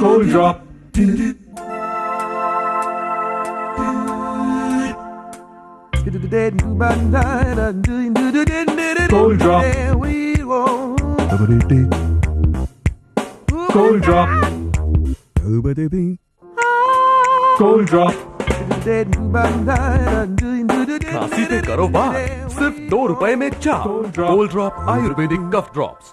Cold drop. Cold drop. Cold drop. Cold drop. खांसी पे करो बात सिर्फ ₹2 में चार कोल्ड ड्रॉप आयुर्वेदिक कफ ड्रॉप्स।